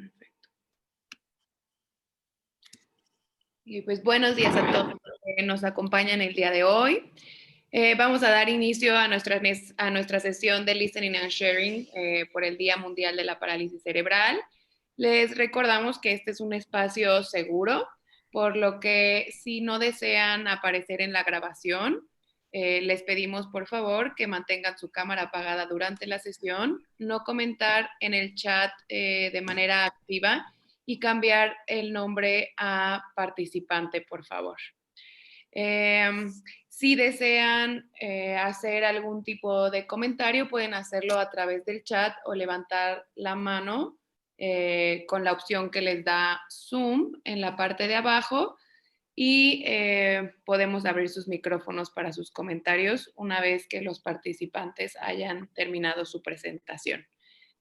Perfecto. Y pues buenos días a todos los que nos acompañan el día de hoy. Vamos a dar inicio a nuestra sesión de Listening and Sharing por el Día Mundial de la Parálisis Cerebral. Les recordamos que este es un espacio seguro, por lo que si no desean aparecer en la grabación, les pedimos por favor que mantengan su cámara apagada durante la sesión, no comentar en el chat de manera activa y cambiar el nombre a participante, por favor. Si desean hacer algún tipo de comentario, pueden hacerlo a través del chat o levantar la mano con la opción que les da Zoom en la parte de abajo y podemos abrir sus micrófonos para sus comentarios una vez que los participantes hayan terminado su presentación.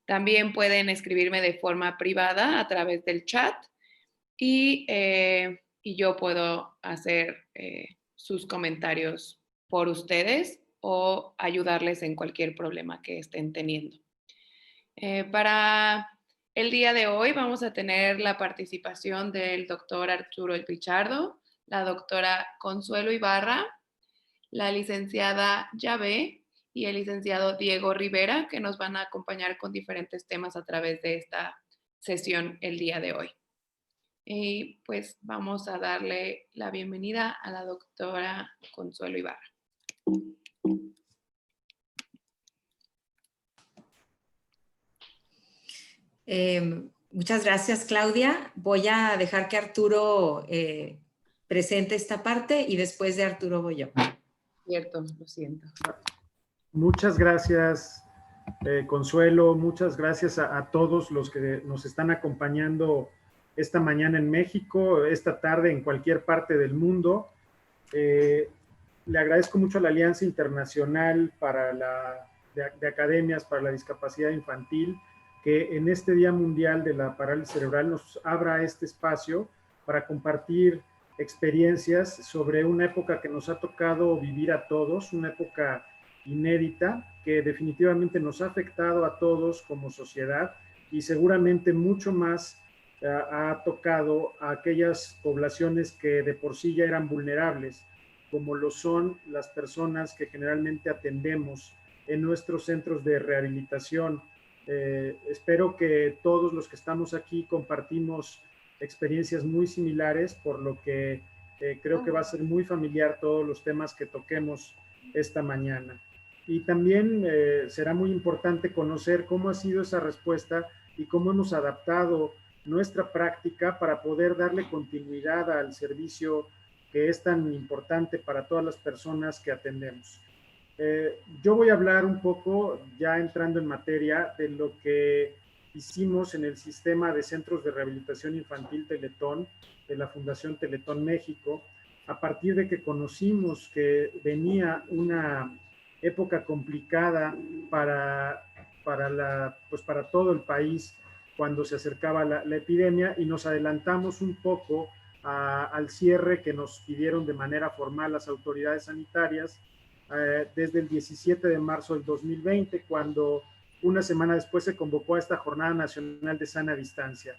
También pueden escribirme de forma privada a través del chat y yo puedo hacer sus comentarios por ustedes o ayudarles en cualquier problema que estén teniendo. Para el día de hoy vamos a tener la participación del doctor Arturo Pichardo, la doctora Consuelo Ibarra, la licenciada Yahvé y el licenciado Diego Rivera, que nos van a acompañar con diferentes temas a través de esta sesión el día de hoy. Y pues vamos a darle la bienvenida a la doctora Consuelo Ibarra. Muchas gracias, Claudia. Voy a dejar que Arturo presente esta parte y después de Arturo voy yo. Cierto, lo siento. Muchas gracias, Consuelo. Muchas gracias a todos los que nos están acompañando esta mañana en México, esta tarde en cualquier parte del mundo. Le agradezco mucho a la Alianza Internacional de Academias para la Discapacidad Infantil que en este Día Mundial de la Parálisis Cerebral nos abra este espacio para compartir experiencias sobre una época que nos ha tocado vivir a todos, una época inédita que definitivamente nos ha afectado a todos como sociedad y seguramente mucho más ha tocado a aquellas poblaciones que de por sí ya eran vulnerables, como lo son las personas que generalmente atendemos en nuestros centros de rehabilitación. Espero que todos los que estamos aquí compartimos experiencias muy similares, por lo que creo que va a ser muy familiar todos los temas que toquemos esta mañana. Y también será muy importante conocer cómo ha sido esa respuesta y cómo hemos adaptado nuestra práctica para poder darle continuidad al servicio que es tan importante para todas las personas que atendemos. Yo voy a hablar un poco, ya entrando en materia, de lo que hicimos en el sistema de centros de rehabilitación infantil Teletón, de la Fundación Teletón México, a partir de que conocimos que venía una época complicada para todo el país cuando se acercaba la epidemia, y nos adelantamos un poco al cierre que nos pidieron de manera formal las autoridades sanitarias desde el 17 de marzo del 2020, cuando una semana después se convocó a esta Jornada Nacional de Sana Distancia.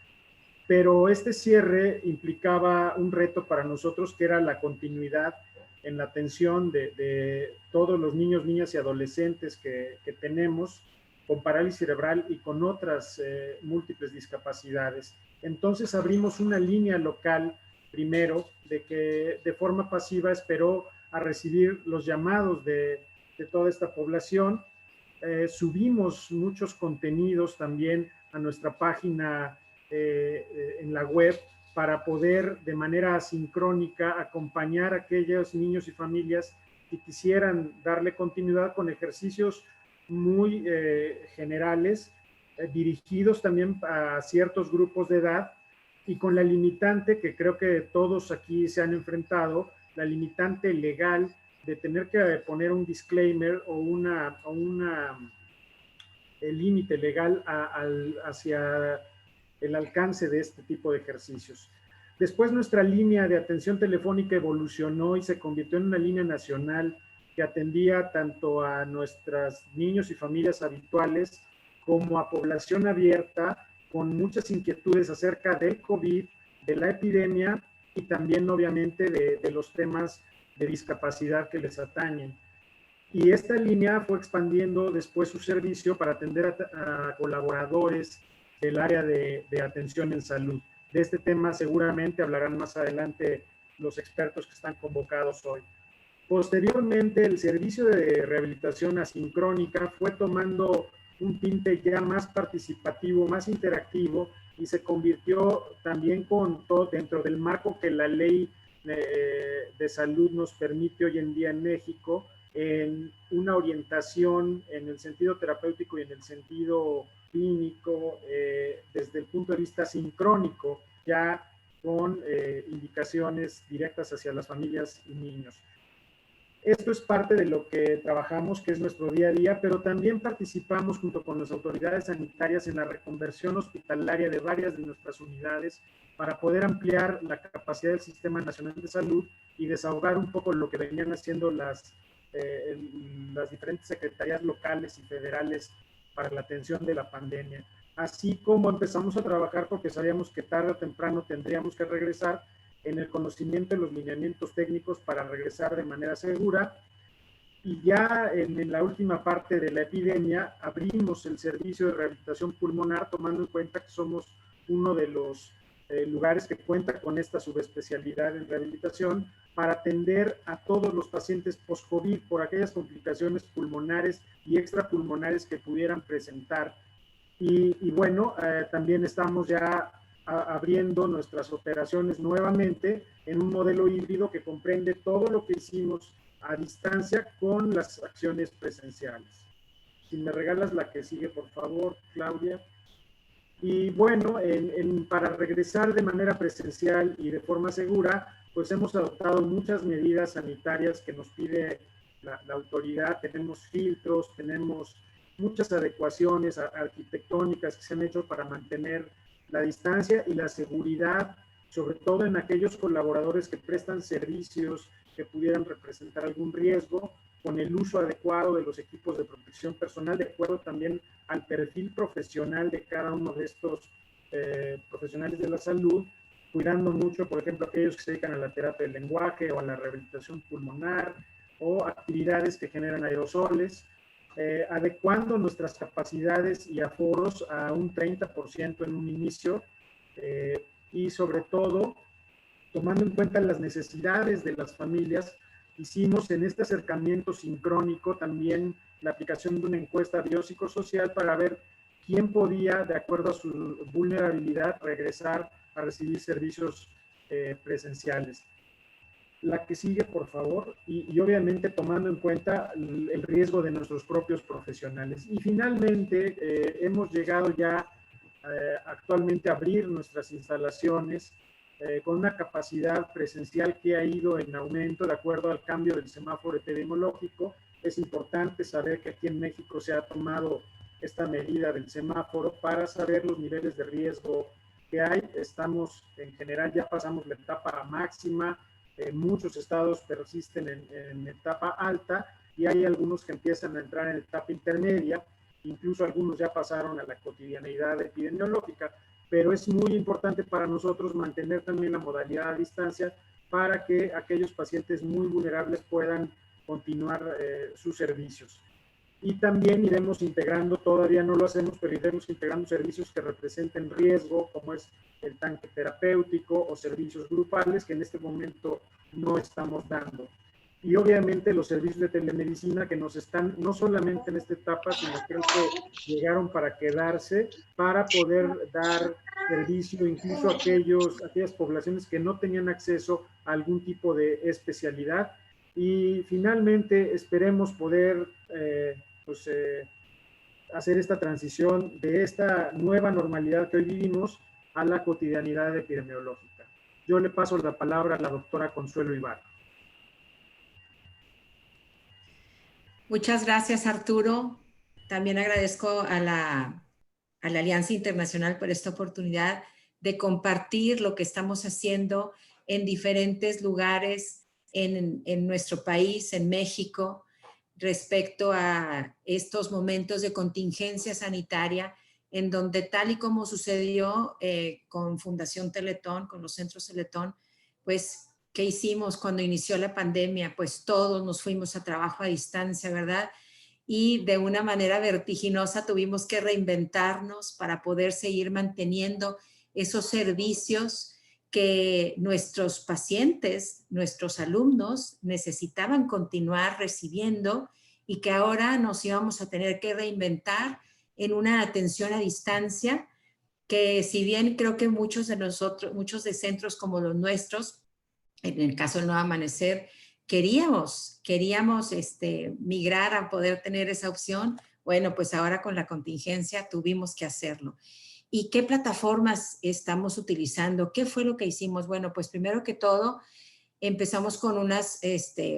Pero este cierre implicaba un reto para nosotros, que era la continuidad en la atención de todos los niños, niñas y adolescentes que tenemos con parálisis cerebral y con otras múltiples discapacidades. Entonces abrimos una línea local primero, de que de forma pasiva esperó a recibir los llamados de toda esta población. Subimos muchos contenidos también a nuestra página en la web para poder de manera asincrónica acompañar a aquellos niños y familias que quisieran darle continuidad con ejercicios muy generales, dirigidos también a ciertos grupos de edad, y con la limitante que creo que todos aquí se han enfrentado, la limitante legal de tener que poner un disclaimer o el límite legal hacia el alcance de este tipo de ejercicios. Después nuestra línea de atención telefónica evolucionó y se convirtió en una línea nacional que atendía tanto a nuestros niños y familias habituales como a población abierta con muchas inquietudes acerca del COVID, de la epidemia y también obviamente de los temas de discapacidad que les atañen. Y esta línea fue expandiendo después su servicio para atender a colaboradores del área de atención en salud. De este tema seguramente hablarán más adelante los expertos que están convocados hoy. Posteriormente, el servicio de rehabilitación asincrónica fue tomando un tinte ya más participativo, más interactivo, y se convirtió también con todo dentro del marco que la ley de salud nos permite hoy en día en México, en una orientación en el sentido terapéutico y en el sentido clínico, desde el punto de vista sincrónico, ya con indicaciones directas hacia las familias y niños. Esto es parte de lo que trabajamos, que es nuestro día a día, pero también participamos junto con las autoridades sanitarias en la reconversión hospitalaria de varias de nuestras unidades para poder ampliar la capacidad del Sistema Nacional de Salud y desahogar un poco lo que venían haciendo las diferentes secretarías locales y federales para la atención de la pandemia. Así como empezamos a trabajar porque sabíamos que tarde o temprano tendríamos que regresar en el conocimiento de los lineamientos técnicos para regresar de manera segura. Y ya en la última parte de la epidemia abrimos el servicio de rehabilitación pulmonar, tomando en cuenta que somos uno de los lugares que cuenta con esta subespecialidad en rehabilitación para atender a todos los pacientes post-COVID por aquellas complicaciones pulmonares y extrapulmonares que pudieran presentar. Y bueno, también estamos ya abriendo nuestras operaciones nuevamente en un modelo híbrido que comprende todo lo que hicimos a distancia con las acciones presenciales. Si me regalas la que sigue, por favor, Claudia. Y bueno, para regresar de manera presencial y de forma segura, pues hemos adoptado muchas medidas sanitarias que nos pide la autoridad. Tenemos filtros, tenemos muchas adecuaciones arquitectónicas que se han hecho para mantener la distancia y la seguridad, sobre todo en aquellos colaboradores que prestan servicios que pudieran representar algún riesgo, con el uso adecuado de los equipos de protección personal, de acuerdo también al perfil profesional de cada uno de estos profesionales de la salud, cuidando mucho, por ejemplo, aquellos que se dedican a la terapia del lenguaje o a la rehabilitación pulmonar o actividades que generan aerosoles, adecuando nuestras capacidades y aforos a un 30% en un inicio y sobre todo tomando en cuenta las necesidades de las familias. Hicimos en este acercamiento sincrónico también la aplicación de una encuesta biopsicosocial para ver quién podía, de acuerdo a su vulnerabilidad, regresar a recibir servicios presenciales. La que sigue, por favor, y obviamente tomando en cuenta el riesgo de nuestros propios profesionales. Y finalmente hemos llegado ya actualmente a abrir nuestras instalaciones con una capacidad presencial que ha ido en aumento de acuerdo al cambio del semáforo epidemiológico. Es importante saber que aquí en México se ha tomado esta medida del semáforo para saber los niveles de riesgo que hay. Estamos, en general, ya pasamos la etapa máxima. Muchos estados persisten en etapa alta y hay algunos que empiezan a entrar en etapa intermedia. Incluso algunos ya pasaron a la cotidianeidad epidemiológica. Pero es muy importante para nosotros mantener también la modalidad a distancia para que aquellos pacientes muy vulnerables puedan continuar sus servicios. Y también iremos integrando, todavía no lo hacemos, pero iremos integrando servicios que representen riesgo, como es el tanque terapéutico o servicios grupales que en este momento no estamos dando. Y obviamente los servicios de telemedicina que nos están, no solamente en esta etapa, sino creo que llegaron para quedarse, para poder dar servicio incluso a aquellas poblaciones que no tenían acceso a algún tipo de especialidad. Y finalmente esperemos poder hacer esta transición de esta nueva normalidad que hoy vivimos a la cotidianidad epidemiológica. Yo le paso la palabra a la doctora Consuelo Ibarra. Muchas gracias, Arturo. También agradezco a la Alianza Internacional por esta oportunidad de compartir lo que estamos haciendo en diferentes lugares en nuestro país, en México, respecto a estos momentos de contingencia sanitaria en donde tal y como sucedió con Fundación Teletón, con los centros Teletón, pues, ¿qué hicimos cuando inició la pandemia? Pues todos nos fuimos a trabajo a distancia, ¿verdad? Y de una manera vertiginosa tuvimos que reinventarnos para poder seguir manteniendo esos servicios que nuestros pacientes, nuestros alumnos necesitaban continuar recibiendo y que ahora nos íbamos a tener que reinventar en una atención a distancia que, si bien creo que muchos de nosotros, muchos de centros como los nuestros, en el caso del Nuevo Amanecer, queríamos migrar a poder tener esa opción. Bueno, pues ahora con la contingencia tuvimos que hacerlo. ¿Y qué plataformas estamos utilizando? ¿Qué fue lo que hicimos? Bueno, pues primero que todo, empezamos con unas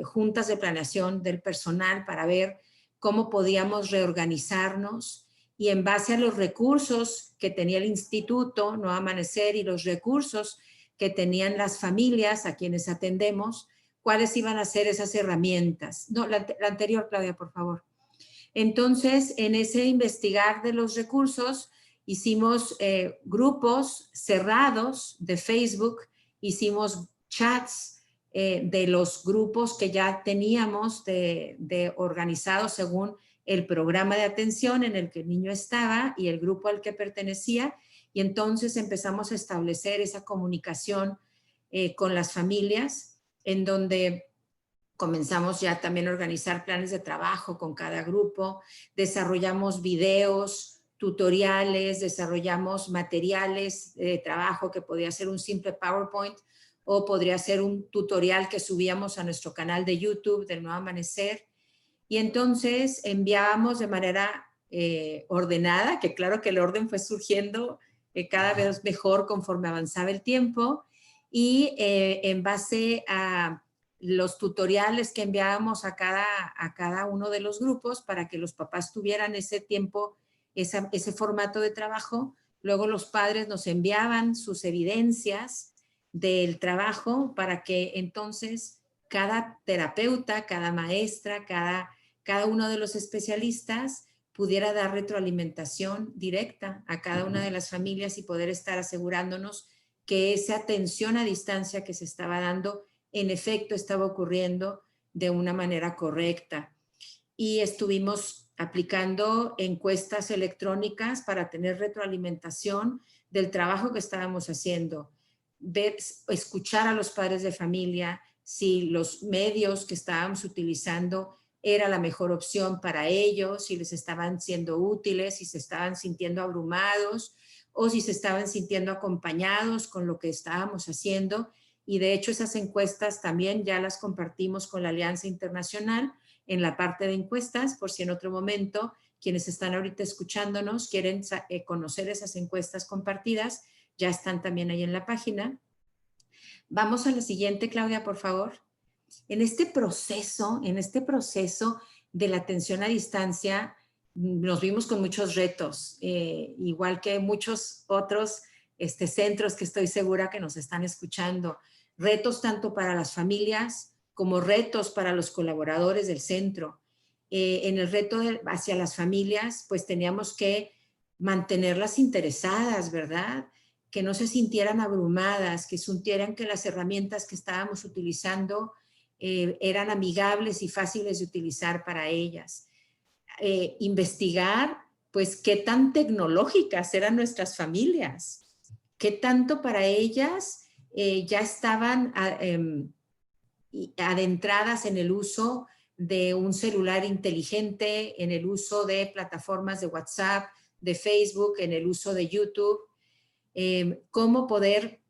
juntas de planeación del personal para ver cómo podíamos reorganizarnos y en base a los recursos que tenía el Instituto Nuevo Amanecer y los recursos que tenían las familias a quienes atendemos, cuáles iban a ser esas herramientas. No, la anterior, Claudia, por favor. Entonces, en ese investigar de los recursos, hicimos grupos cerrados de Facebook, hicimos chats de los grupos que ya teníamos de organizados según el programa de atención en el que el niño estaba y el grupo al que pertenecía, y entonces empezamos a establecer esa comunicación con las familias, en donde comenzamos ya también a organizar planes de trabajo con cada grupo, desarrollamos videos, tutoriales, desarrollamos materiales de trabajo que podía ser un simple PowerPoint o podría ser un tutorial que subíamos a nuestro canal de YouTube del Nuevo Amanecer. Y entonces enviábamos de manera ordenada, que claro que el orden fue surgiendo cada vez mejor conforme avanzaba el tiempo, y en base a los tutoriales que enviábamos a cada uno de los grupos para que los papás tuvieran ese tiempo, ese formato de trabajo. Luego los padres nos enviaban sus evidencias del trabajo para que entonces cada terapeuta, cada maestra, cada uno de los especialistas pudiera dar retroalimentación directa a cada una de las familias y poder estar asegurándonos que esa atención a distancia que se estaba dando en efecto estaba ocurriendo de una manera correcta. Y estuvimos aplicando encuestas electrónicas para tener retroalimentación del trabajo que estábamos haciendo, escuchar a los padres de familia si los medios que estábamos utilizando era la mejor opción para ellos, si les estaban siendo útiles, si se estaban sintiendo abrumados o si se estaban sintiendo acompañados con lo que estábamos haciendo. Y de hecho esas encuestas también ya las compartimos con la Alianza Internacional en la parte de encuestas, por si en otro momento quienes están ahorita escuchándonos quieren conocer esas encuestas compartidas, ya están también ahí en la página. Vamos a la siguiente, Claudia, por favor. En este proceso de la atención a distancia, nos vimos con muchos retos, igual que muchos otros centros que estoy segura que nos están escuchando. Retos tanto para las familias como retos para los colaboradores del centro. En el reto hacia las familias, pues teníamos que mantenerlas interesadas, ¿verdad? Que no se sintieran abrumadas, que sintieran que las herramientas que estábamos utilizando eran amigables y fáciles de utilizar para ellas. Investigar, pues, qué tan tecnológicas eran nuestras familias, qué tanto para ellas ya estaban adentradas en el uso de un celular inteligente, en el uso de plataformas de WhatsApp, de Facebook, en el uso de YouTube, cómo poder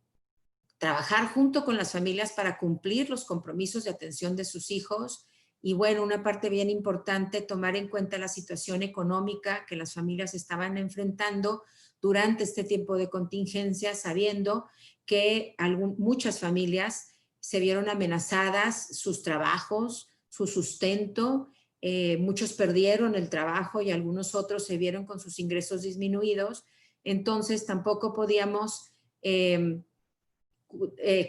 trabajar junto con las familias para cumplir los compromisos de atención de sus hijos. Y bueno, una parte bien importante, tomar en cuenta la situación económica que las familias estaban enfrentando durante este tiempo de contingencia, sabiendo que muchas familias se vieron amenazadas, sus trabajos, su sustento, muchos perdieron el trabajo y algunos otros se vieron con sus ingresos disminuidos. Entonces tampoco podíamos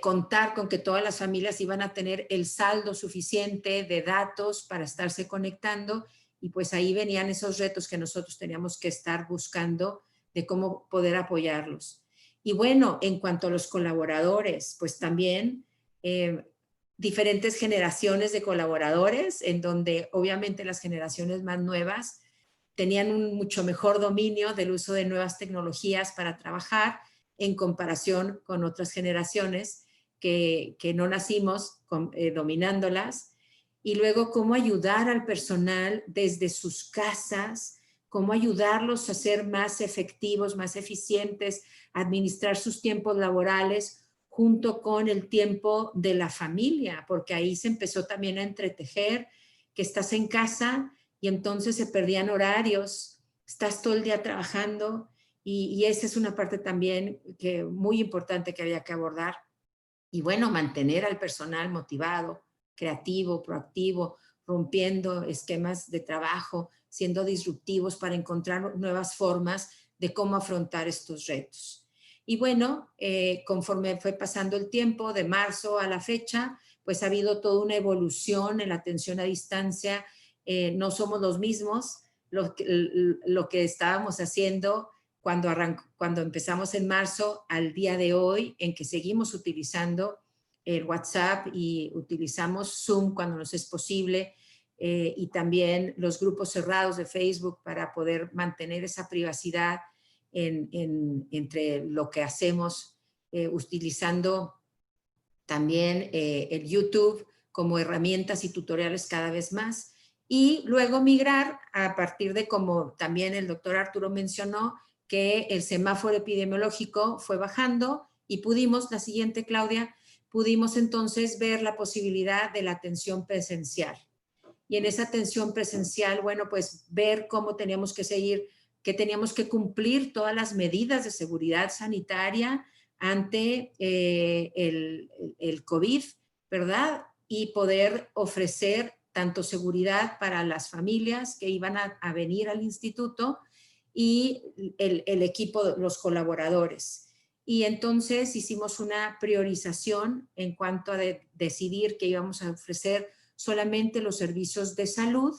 contar con que todas las familias iban a tener el saldo suficiente de datos para estarse conectando, y pues ahí venían esos retos que nosotros teníamos que estar buscando de cómo poder apoyarlos. Y bueno, en cuanto a los colaboradores, pues también diferentes generaciones de colaboradores, en donde obviamente las generaciones más nuevas tenían un mucho mejor dominio del uso de nuevas tecnologías para trabajar en comparación con otras generaciones que no nacimos dominándolas. Y luego cómo ayudar al personal desde sus casas, cómo ayudarlos a ser más efectivos, más eficientes, administrar sus tiempos laborales junto con el tiempo de la familia, porque ahí se empezó también a entretejer, que estás en casa y entonces se perdían horarios, estás todo el día trabajando y esa es una parte también que muy importante que había que abordar. Y bueno, mantener al personal motivado, creativo, proactivo, rompiendo esquemas de trabajo, siendo disruptivos para encontrar nuevas formas de cómo afrontar estos retos. Y bueno, conforme fue pasando el tiempo, de marzo a la fecha, pues ha habido toda una evolución en la atención a distancia. No somos los mismos. Lo que estábamos haciendo cuando empezamos en marzo al día de hoy, en que seguimos utilizando el WhatsApp y utilizamos Zoom cuando nos es posible, y también los grupos cerrados de Facebook para poder mantener esa privacidad entre lo que hacemos, utilizando también el YouTube como herramientas y tutoriales cada vez más. Y luego migrar a partir de, como también el doctor Arturo mencionó, que el semáforo epidemiológico fue bajando y pudimos, la siguiente Claudia, pudimos entonces ver la posibilidad de la atención presencial. Y en esa atención presencial, bueno, pues ver cómo teníamos que seguir, que teníamos que cumplir todas las medidas de seguridad sanitaria ante el COVID, ¿verdad? Y poder ofrecer tanto seguridad para las familias que iban a venir al instituto y el equipo, los colaboradores. Y entonces hicimos una priorización en cuanto a decidir que íbamos a ofrecer solamente los servicios de salud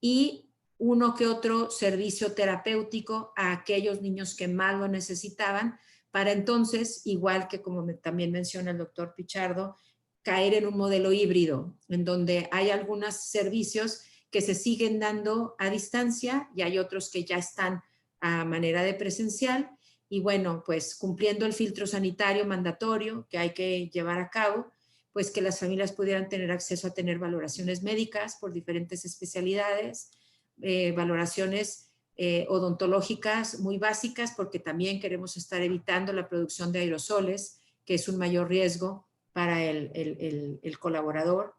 y uno que otro servicio terapéutico a aquellos niños que más lo necesitaban, para entonces, igual que como también menciona el doctor Pichardo, caer en un modelo híbrido, en donde hay algunos servicios que se siguen dando a distancia y hay otros que ya están a manera de presencial. Y bueno, pues cumpliendo el filtro sanitario mandatorio que hay que llevar a cabo, pues que las familias pudieran tener acceso a tener valoraciones médicas por diferentes especialidades, valoraciones odontológicas muy básicas, porque también queremos estar evitando la producción de aerosoles, que es un mayor riesgo para el colaborador,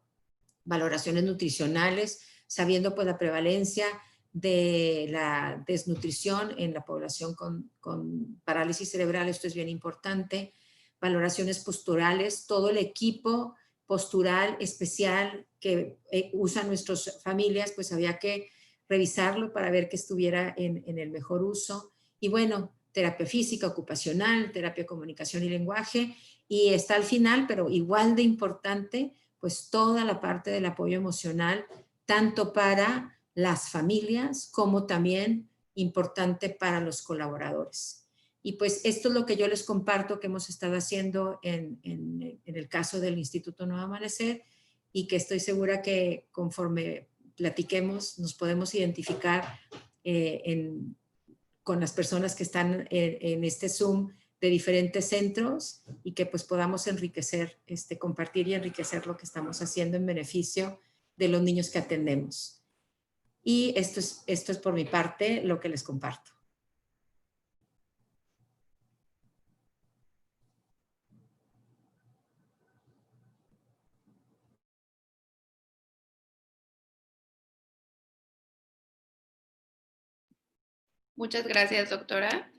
valoraciones nutricionales, sabiendo pues la prevalencia de la desnutrición en la población con parálisis cerebral, esto es bien importante, valoraciones posturales, todo el equipo postural especial que usan nuestras familias, pues había que revisarlo para ver que estuviera en el mejor uso. Y bueno, terapia física, ocupacional, terapia de comunicación y lenguaje, y está al final, pero igual de importante, pues toda la parte del apoyo emocional, tanto para las familias como también importante para los colaboradores. Y pues esto es lo que yo les comparto que hemos estado haciendo en el caso del Instituto Nuevo Amanecer, y que estoy segura que conforme platiquemos nos podemos identificar con las personas que están en este Zoom de diferentes centros, y que pues podamos enriquecer, compartir y enriquecer lo que estamos haciendo en beneficio de los niños que atendemos. Y esto es por mi parte lo que les comparto. Muchas gracias, doctora.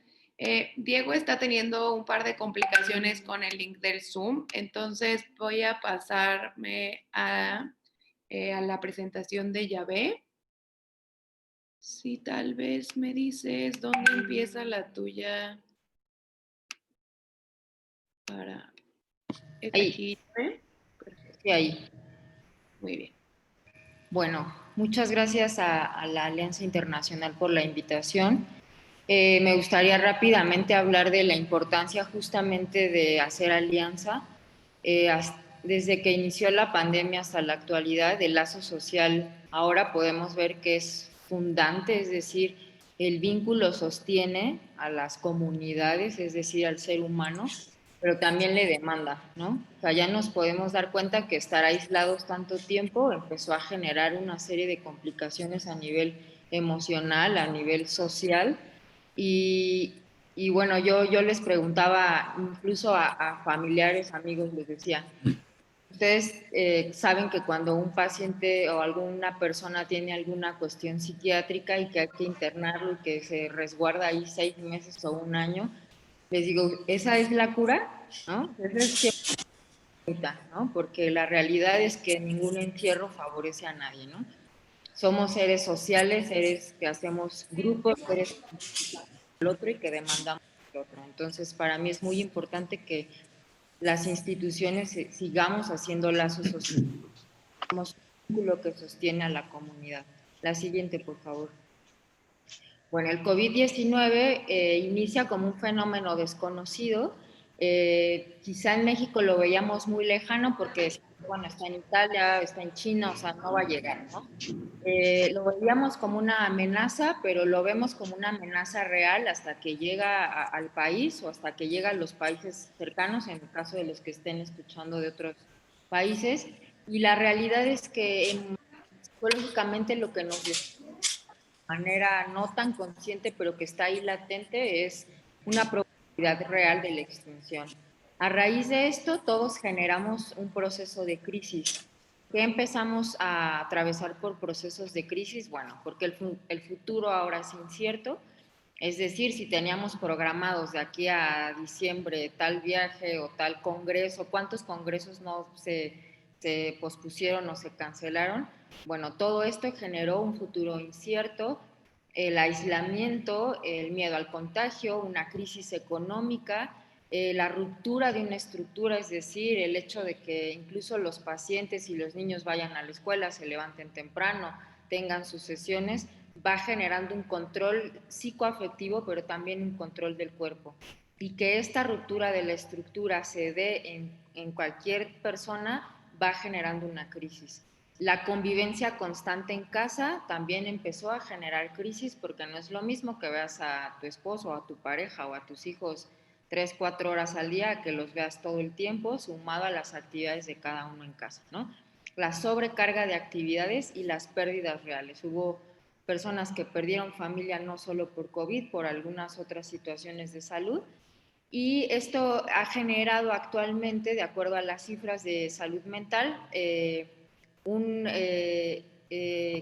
Diego está teniendo un par de complicaciones con el link del Zoom, entonces voy a pasarme a la presentación de Yahvé. Si tal vez me dices dónde empieza la tuya para... Ahí. Aquí, perfecto. Sí, ahí. Muy bien. Bueno, muchas gracias a la Alianza Internacional por la invitación. Me gustaría rápidamente hablar de la importancia justamente de hacer alianza. Desde que inició la pandemia hasta la actualidad, el lazo social ahora podemos ver que es fundante, es decir, el vínculo sostiene a las comunidades, es decir, al ser humano, pero también le demanda, ¿no? O sea, ya nos podemos dar cuenta que estar aislados tanto tiempo empezó a generar una serie de complicaciones a nivel emocional, a nivel social, y, y bueno, yo les preguntaba incluso a familiares, amigos, les decía, ustedes saben que cuando un paciente o alguna persona tiene alguna cuestión psiquiátrica y que hay que internarlo y que se resguarda ahí 6 meses o un año, les digo, ¿esa es la cura? ¿No? Esa es cierta, ¿no? Porque la realidad es que ningún encierro favorece a nadie, ¿no? Somos seres sociales, seres que hacemos grupos, seres el otro y que demandamos el otro. Entonces, para mí es muy importante que las instituciones sigamos haciendo lazos sociales, somos un vínculo que sostiene a la comunidad. La siguiente, por favor. Bueno, el COVID-19 inicia como un fenómeno desconocido. Quizá en México lo veíamos muy lejano porque, bueno, está en Italia, está en China, o sea, no va a llegar, ¿no? Lo veíamos como una amenaza, pero lo vemos como una amenaza real hasta que llega al país o hasta que llega a los países cercanos, en el caso de los que estén escuchando de otros países. Y la realidad es que psicológicamente lo que nos manera no tan consciente, pero que está ahí latente, es una probabilidad real de la extinción. A raíz de esto, todos generamos un proceso de crisis. ¿Qué empezamos a atravesar por procesos de crisis? Bueno, porque el futuro ahora es incierto. Es decir, si teníamos programados de aquí a diciembre tal viaje o tal congreso, ¿cuántos congresos no se pospusieron o se cancelaron? Bueno, todo esto generó un futuro incierto, el aislamiento, el miedo al contagio, una crisis económica, la ruptura de una estructura, es decir, el hecho de que incluso los pacientes y los niños vayan a la escuela, se levanten temprano, tengan sus sesiones, va generando un control psicoafectivo, pero también un control del cuerpo. Y que esta ruptura de la estructura se dé en cualquier persona va generando una crisis. La convivencia constante en casa también empezó a generar crisis porque no es lo mismo que veas a tu esposo o a tu pareja o a tus hijos 3, 4 horas al día que los veas todo el tiempo sumado a las actividades de cada uno en casa, ¿no? La sobrecarga de actividades y las pérdidas reales. Hubo personas que perdieron familia no solo por COVID, por algunas otras situaciones de salud. Y esto ha generado actualmente, de acuerdo a las cifras de salud mental,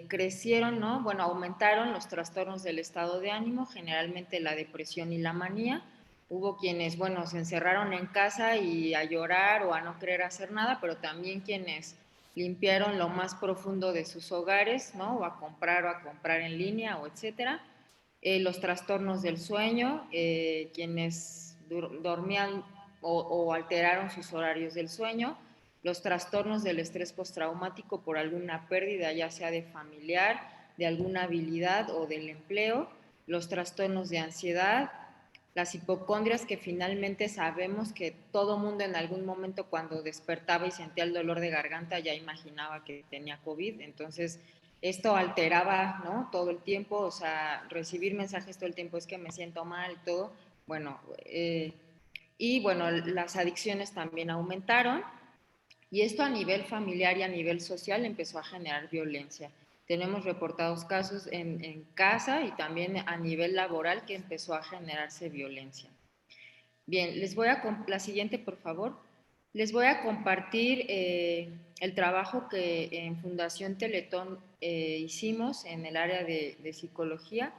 crecieron, ¿no? Bueno, aumentaron los trastornos del estado de ánimo, generalmente la depresión y la manía. Hubo quienes, bueno, se encerraron en casa y a llorar o a no querer hacer nada, pero también quienes limpiaron lo más profundo de sus hogares, ¿no? O a comprar en línea o etcétera. Los trastornos del sueño, quienes dormían o alteraron sus horarios del sueño, los trastornos del estrés postraumático por alguna pérdida, ya sea de familiar, de alguna habilidad o del empleo, los trastornos de ansiedad, las hipocondrias, que finalmente sabemos que todo mundo en algún momento cuando despertaba y sentía el dolor de garganta ya imaginaba que tenía COVID, entonces esto alteraba, ¿no? Todo el tiempo, o sea, recibir mensajes todo el tiempo, es que me siento mal y todo, bueno, y bueno, las adicciones también aumentaron, y esto a nivel familiar y a nivel social empezó a generar violencia. Tenemos reportados casos en casa y también a nivel laboral que empezó a generarse violencia. Bien, la siguiente, por favor. Les voy a compartir el trabajo que en Fundación Teletón hicimos en el área de psicología.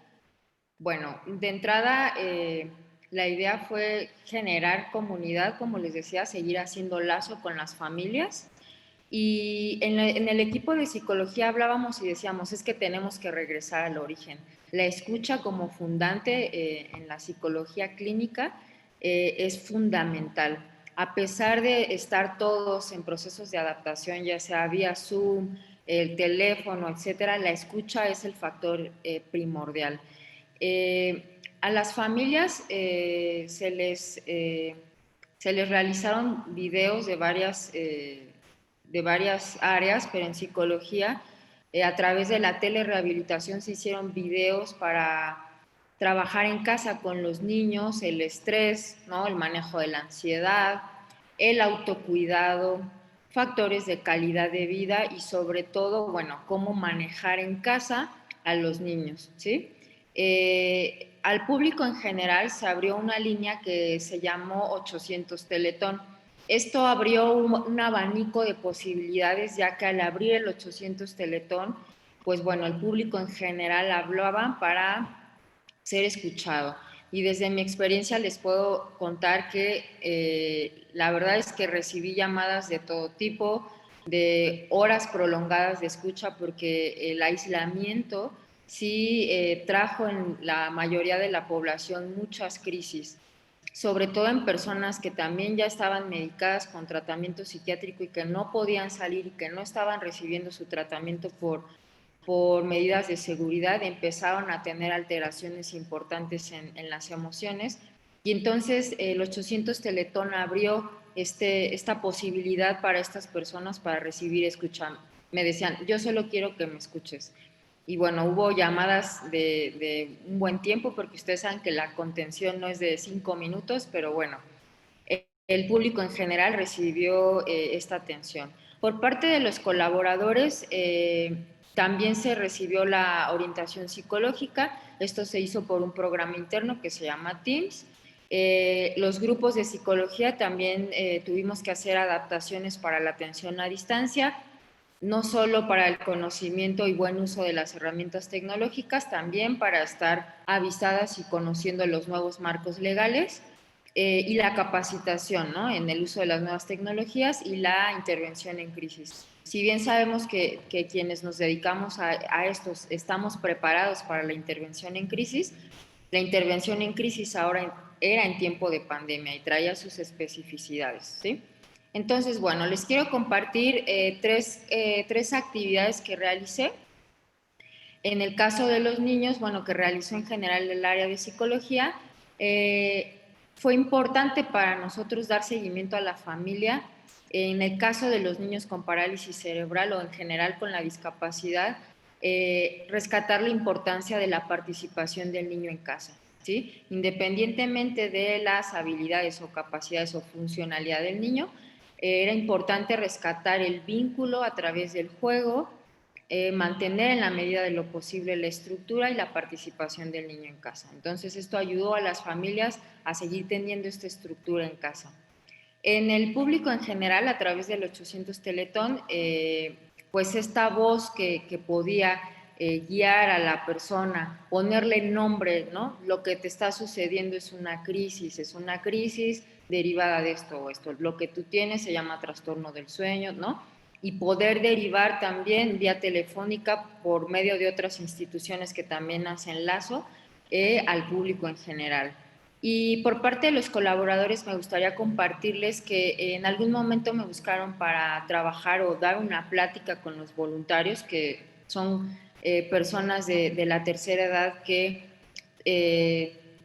Bueno, de entrada, la idea fue generar comunidad, como les decía, seguir haciendo lazo con las familias. Y en el equipo de psicología hablábamos y decíamos, es que tenemos que regresar al origen. La escucha como fundante en la psicología clínica es fundamental. A pesar de estar todos en procesos de adaptación, ya sea vía Zoom, el teléfono, etcétera, la escucha es el factor primordial. A las familias se les realizaron videos de varias áreas, pero en psicología, a través de la telerehabilitación se hicieron videos para trabajar en casa con los niños, el estrés, ¿no? El manejo de la ansiedad, el autocuidado, factores de calidad de vida y sobre todo, bueno, cómo manejar en casa a los niños, ¿sí? Al público en general se abrió una línea que se llamó 800 Teletón. Esto abrió un abanico de posibilidades, ya que al abrir el 800 Teletón, pues bueno, el público en general hablaba para ser escuchado. Y desde mi experiencia les puedo contar que la verdad es que recibí llamadas de todo tipo, de horas prolongadas de escucha, porque el aislamiento sí trajo en la mayoría de la población muchas crisis, sobre todo en personas que también ya estaban medicadas con tratamiento psiquiátrico y que no podían salir y que no estaban recibiendo su tratamiento por medidas de seguridad, empezaron a tener alteraciones importantes en las emociones. Y entonces el 800 Teletón abrió esta posibilidad para estas personas para recibir escucha. Me decían, yo solo quiero que me escuches. Y bueno, hubo llamadas de un buen tiempo, porque ustedes saben que la contención no es de 5 minutos, pero bueno, el público en general recibió esta atención. Por parte de los colaboradores, también se recibió la orientación psicológica. Esto se hizo por un programa interno que se llama Teams. Los grupos de psicología también tuvimos que hacer adaptaciones para la atención a distancia, no solo para el conocimiento y buen uso de las herramientas tecnológicas, también para estar avisadas y conociendo los nuevos marcos legales, y la capacitación, ¿no? En el uso de las nuevas tecnologías y la intervención en crisis. Si bien sabemos que quienes nos dedicamos a esto estamos preparados para la intervención en crisis, la intervención en crisis ahora era en tiempo de pandemia y traía sus especificidades, ¿sí? Entonces, bueno, les quiero compartir tres actividades que realicé. En el caso de los niños, bueno, que realizó en general el área de psicología, fue importante para nosotros dar seguimiento a la familia. En el caso de los niños con parálisis cerebral o en general con la discapacidad, rescatar la importancia de la participación del niño en casa, ¿sí? Independientemente de las habilidades o capacidades o funcionalidad del niño, era importante rescatar el vínculo a través del juego, mantener en la medida de lo posible la estructura y la participación del niño en casa. Entonces, esto ayudó a las familias a seguir teniendo esta estructura en casa. En el público en general, a través del 800 Teletón, pues esta voz que podía guiar a la persona, ponerle nombre, ¿no? Lo que te está sucediendo es una crisis derivada de esto o esto. Lo que tú tienes se llama trastorno del sueño, ¿no? Y poder derivar también vía telefónica por medio de otras instituciones que también hacen lazo al público en general. Y por parte de los colaboradores me gustaría compartirles que en algún momento me buscaron para trabajar o dar una plática con los voluntarios, que son personas de la tercera edad que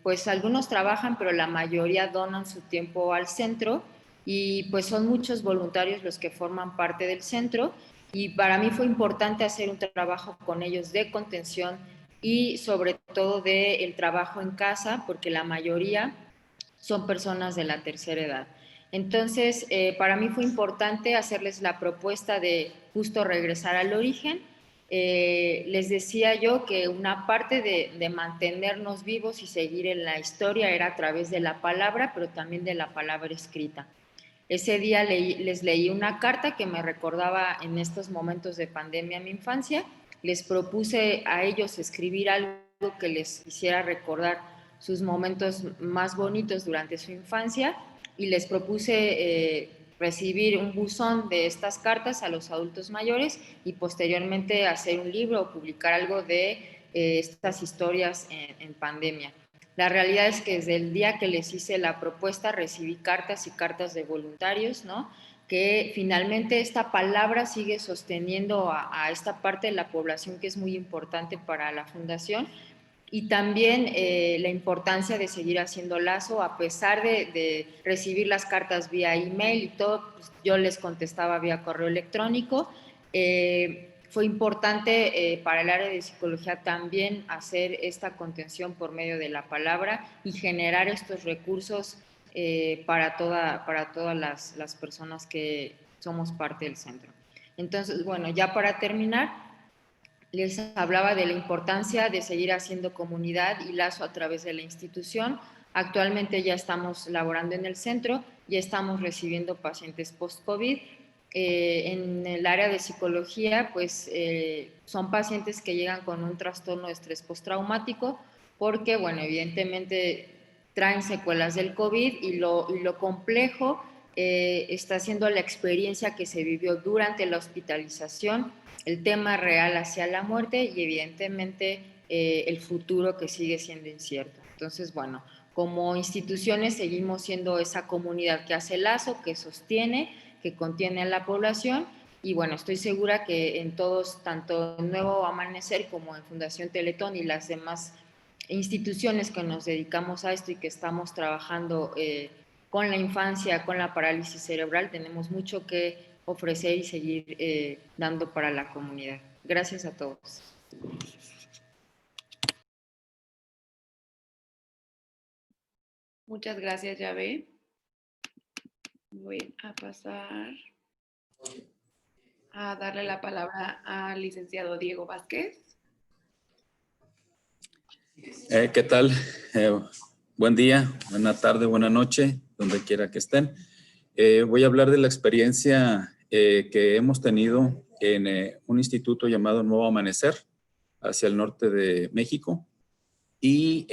pues algunos trabajan, pero la mayoría donan su tiempo al centro, y pues son muchos voluntarios los que forman parte del centro, y para mí fue importante hacer un trabajo con ellos de contención y sobre todo del trabajo en casa, porque la mayoría son personas de la tercera edad. Entonces, para mí fue importante hacerles la propuesta de justo regresar al origen. Les decía yo que una parte de mantenernos vivos y seguir en la historia era a través de la palabra, pero también de la palabra escrita. Ese día les leí una carta que me recordaba en estos momentos de pandemia mi infancia. Les propuse a ellos escribir algo que les hiciera recordar sus momentos más bonitos durante su infancia, y les propuse recibir un buzón de estas cartas a los adultos mayores y posteriormente hacer un libro o publicar algo de estas historias en pandemia. La realidad es que desde el día que les hice la propuesta recibí cartas y cartas de voluntarios, ¿no? Que finalmente esta palabra sigue sosteniendo a esta parte de la población que es muy importante para la fundación, Y también la importancia de seguir haciendo lazo, a pesar de recibir las cartas vía email y todo, pues yo les contestaba vía correo electrónico. Fue importante para el área de psicología también hacer esta contención por medio de la palabra y generar estos recursos para todas las personas que somos parte del centro. Entonces, bueno, ya para terminar, les hablaba de la importancia de seguir haciendo comunidad y lazo a través de la institución. Actualmente ya estamos laborando en el centro, ya estamos recibiendo pacientes post-COVID. En el área de psicología, pues son pacientes que llegan con un trastorno de estrés postraumático porque, bueno, evidentemente traen secuelas del COVID y lo complejo está siendo la experiencia que se vivió durante la hospitalización, el tema real hacia la muerte y evidentemente el futuro que sigue siendo incierto. Entonces, bueno, como instituciones seguimos siendo esa comunidad que hace lazo, que sostiene, que contiene a la población y bueno, estoy segura que en todos, tanto en Nuevo Amanecer como en Fundación Teletón y las demás instituciones que nos dedicamos a esto y que estamos trabajando con la infancia, con la parálisis cerebral, tenemos mucho que ofrecer y seguir dando para la comunidad. Gracias a todos. Muchas gracias, Yahvé. Voy a pasar a darle la palabra al licenciado Diego Vázquez. ¿Qué tal? Buen día, buena tarde, buena noche, donde quiera que estén. Voy a hablar de la experiencia que hemos tenido en un instituto llamado Nuevo Amanecer, hacia el norte de México, y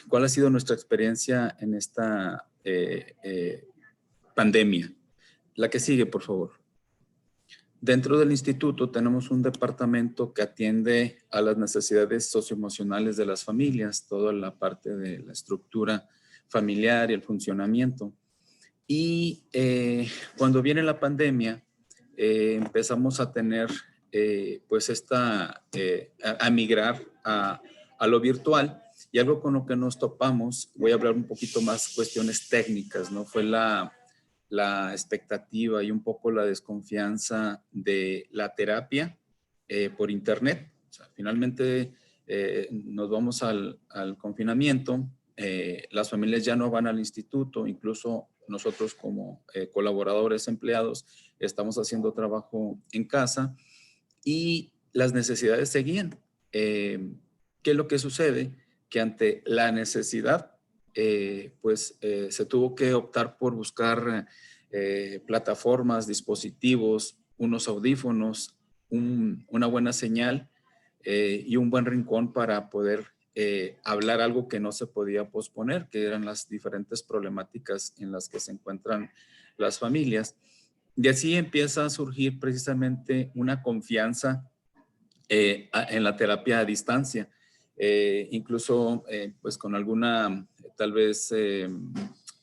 cuál ha sido nuestra experiencia en esta pandemia. La que sigue, por favor. Dentro del instituto tenemos un departamento que atiende a las necesidades socioemocionales de las familias, toda la parte de la estructura familiar y el funcionamiento. Y cuando viene la pandemia, empezamos a tener, pues a migrar a lo virtual, y algo con lo que nos topamos, voy a hablar un poquito más cuestiones técnicas, ¿no? Fue la expectativa y un poco la desconfianza de la terapia por internet. O sea, finalmente nos vamos al confinamiento, las familias ya no van al instituto, incluso nosotros como colaboradores empleados estamos haciendo trabajo en casa y las necesidades seguían. ¿Qué es lo que sucede? Que ante la necesidad se tuvo que optar por buscar plataformas, dispositivos, unos audífonos, una buena señal y un buen rincón para poder hablar algo que no se podía posponer, que eran las diferentes problemáticas en las que se encuentran las familias. Y así empieza a surgir precisamente una confianza en la terapia a distancia. Incluso pues con alguna tal vez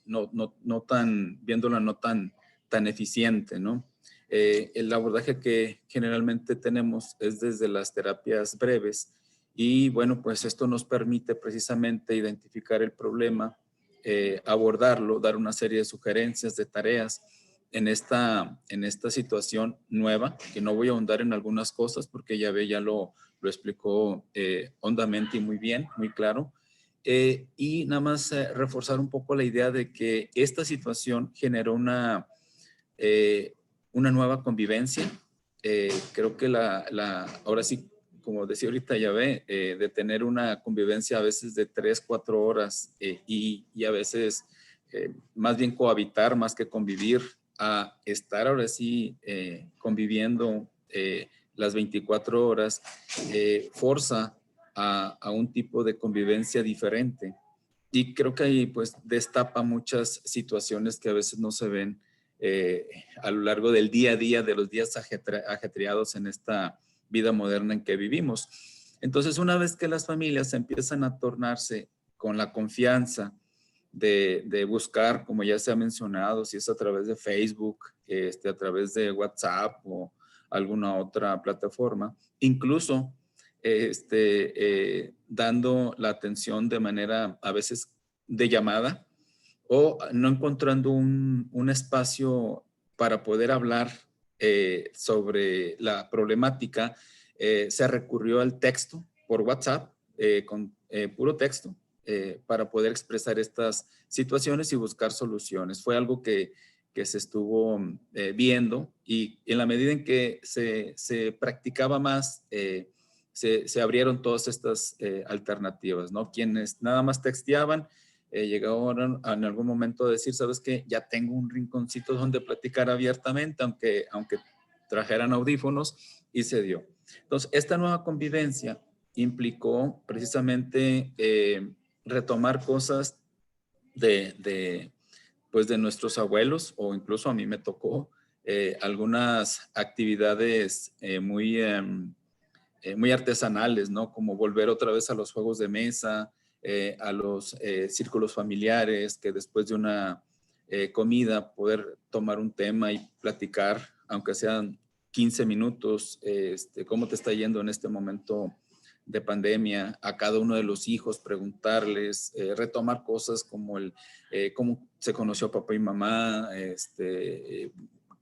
no tan, viéndola no tan eficiente, ¿no? El abordaje que generalmente tenemos es desde las terapias breves y bueno, pues esto nos permite precisamente identificar el problema, abordarlo, dar una serie de sugerencias, de tareas en esta situación nueva, que no voy a ahondar en algunas cosas porque ya lo explicó hondamente y muy bien, muy claro. Y nada más reforzar un poco la idea de que esta situación generó una nueva convivencia. Creo que ahora sí, como decía ahorita Yahvé, de tener una convivencia a veces de 3, 4 horas y a veces más bien cohabitar más que convivir, a estar ahora sí conviviendo las 24 horas, forza a un tipo de convivencia diferente. Y creo que ahí pues destapa muchas situaciones que a veces no se ven a lo largo del día a día, de los días ajetreados en esta vida moderna en que vivimos. Entonces, una vez que las familias empiezan a tornarse con la confianza de buscar, como ya se ha mencionado, si es a través de Facebook, a través de WhatsApp o alguna otra plataforma, incluso dando la atención de manera a veces de llamada o no encontrando un espacio para poder hablar sobre la problemática, se recurrió al texto por WhatsApp con puro texto para poder expresar estas situaciones y buscar soluciones. Fue algo que se estuvo viendo y en la medida en que se practicaba más, se abrieron todas estas alternativas, ¿no? Quienes nada más texteaban, llegaron en algún momento a decir, ¿sabes qué? Ya tengo un rinconcito donde platicar abiertamente, aunque trajeran audífonos, y se dio. Entonces, esta nueva convivencia implicó precisamente retomar cosas pues de nuestros abuelos, o incluso a mí me tocó algunas actividades muy artesanales, ¿no? Como volver otra vez a los juegos de mesa, a los círculos familiares, que después de una comida poder tomar un tema y platicar, aunque sean 15 minutos, cómo te está yendo en este momento de pandemia, a cada uno de los hijos, preguntarles, retomar cosas como cómo se conoció papá y mamá,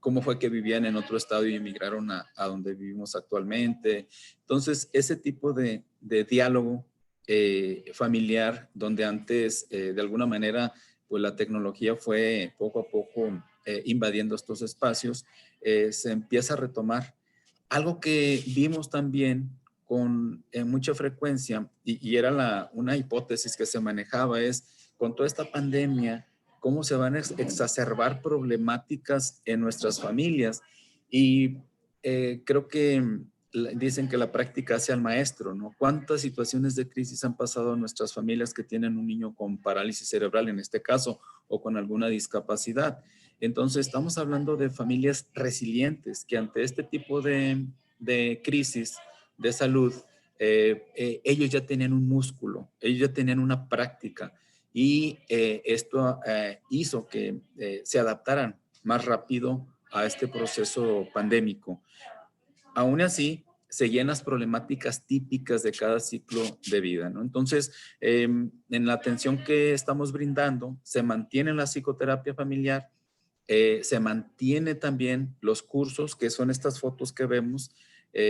cómo fue que vivían en otro estado y emigraron a donde vivimos actualmente. Entonces, ese tipo de diálogo familiar, donde antes, de alguna manera, pues la tecnología fue poco a poco invadiendo estos espacios, se empieza a retomar. Algo que vimos también con mucha frecuencia, y era una hipótesis que se manejaba, es con toda esta pandemia, cómo se van a exacerbar problemáticas en nuestras familias. Y creo que dicen que la práctica hace al maestro, ¿no? ¿Cuántas situaciones de crisis han pasado en nuestras familias que tienen un niño con parálisis cerebral, en este caso, o con alguna discapacidad? Entonces, estamos hablando de familias resilientes que ante este tipo de crisis de salud, ellos ya tenían un músculo, ellos ya tenían una práctica, y esto hizo que se adaptaran más rápido a este proceso pandémico. Aún así, seguían las problemáticas típicas de cada ciclo de vida, ¿no? Entonces, en la atención que estamos brindando, se mantiene la psicoterapia familiar, se mantiene también los cursos, que son estas fotos que vemos,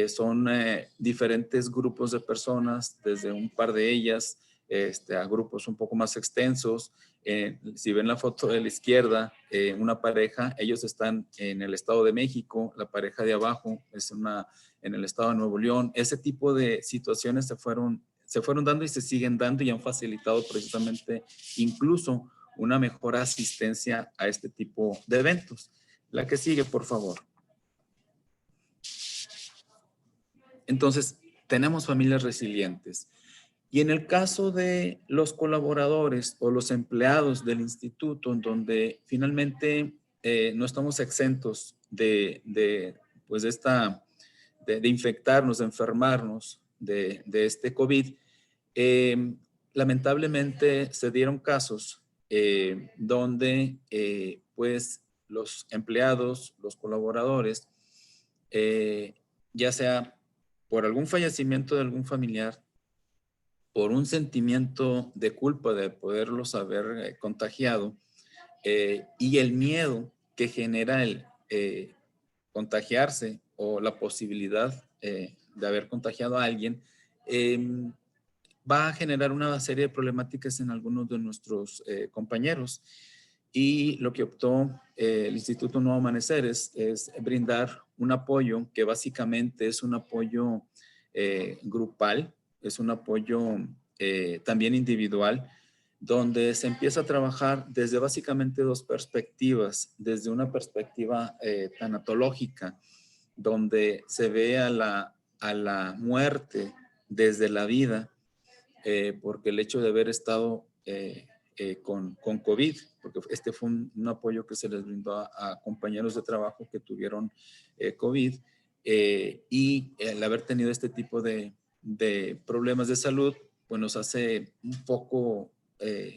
son diferentes grupos de personas, desde un par de ellas a grupos un poco más extensos. Si ven la foto de la izquierda, una pareja, ellos están en el Estado de México, la pareja de abajo es en el Estado de Nuevo León. Ese tipo de situaciones se fueron dando y se siguen dando, y han facilitado precisamente incluso una mejor asistencia a este tipo de eventos. La que sigue, por favor. Entonces, tenemos familias resilientes. Y en el caso de los colaboradores o los empleados del instituto, en donde finalmente no estamos exentos de infectarnos, de enfermarnos de este COVID, lamentablemente se dieron casos donde pues los empleados, los colaboradores, ya sea por algún fallecimiento de algún familiar, por un sentimiento de culpa de poderlos haber contagiado, y el miedo que genera el contagiarse o la posibilidad de haber contagiado a alguien, va a generar una serie de problemáticas en algunos de nuestros compañeros. Y lo que optó el Instituto Nuevo Amanecer es brindar un apoyo que básicamente es un apoyo grupal, es un apoyo también individual, donde se empieza a trabajar desde básicamente dos perspectivas. Desde una perspectiva tanatológica, donde se ve a la muerte desde la vida, porque el hecho de haber estado con COVID, porque este fue un apoyo que se les brindó a compañeros de trabajo que tuvieron COVID, y el haber tenido este tipo de problemas de salud, pues nos hace un poco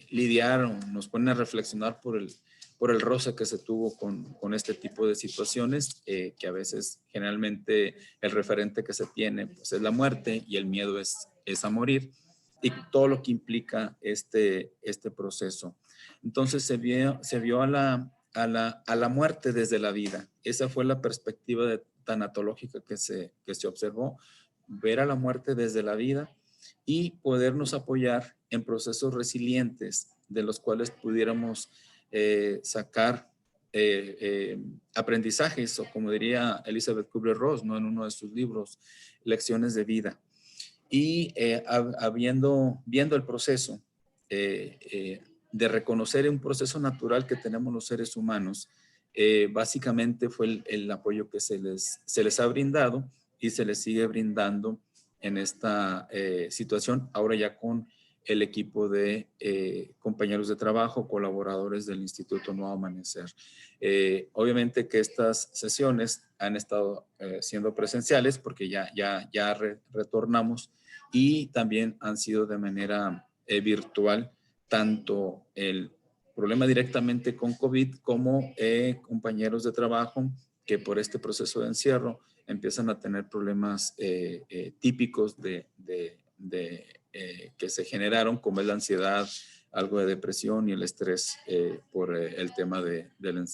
lidiar, o nos pone a reflexionar por por el roce que se tuvo con este tipo de situaciones, que a veces generalmente el referente que se tiene pues, es la muerte y el miedo es a morir y todo lo que implica este proceso. Entonces se vio a la muerte desde la vida. Esa fue la perspectiva tanatológica que se observó, ver a la muerte desde la vida y podernos apoyar en procesos resilientes de los cuales pudiéramos sacar aprendizajes, o como diría Elizabeth Kubler-Ross, ¿no? En uno de sus libros, lecciones de vida. Y viendo el proceso de reconocer un proceso natural que tenemos los seres humanos, básicamente fue el apoyo que se les ha brindado y se les sigue brindando en esta situación, ahora ya con el equipo de compañeros de trabajo, colaboradores del Instituto Nuevo Amanecer. Obviamente que estas sesiones han estado siendo presenciales porque ya retornamos, y también han sido de manera virtual, tanto el problema directamente con COVID como compañeros de trabajo que por este proceso de encierro empiezan a tener problemas típicos que se generaron, como es la ansiedad, algo de depresión y el estrés por el tema del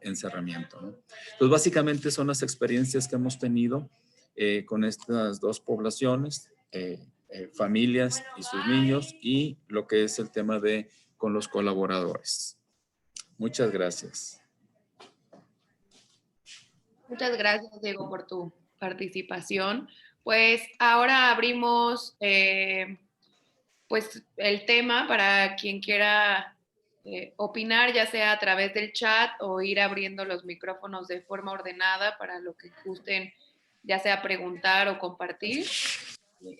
encerramiento, ¿no? Entonces, básicamente son las experiencias que hemos tenido con estas dos poblaciones, familias y sus niños, y lo que es el tema con los colaboradores. Muchas gracias. Muchas gracias, Diego, por tu participación. Pues ahora abrimos pues el tema para quien quiera opinar, ya sea a través del chat o ir abriendo los micrófonos de forma ordenada para lo que gusten, ya sea preguntar o compartir.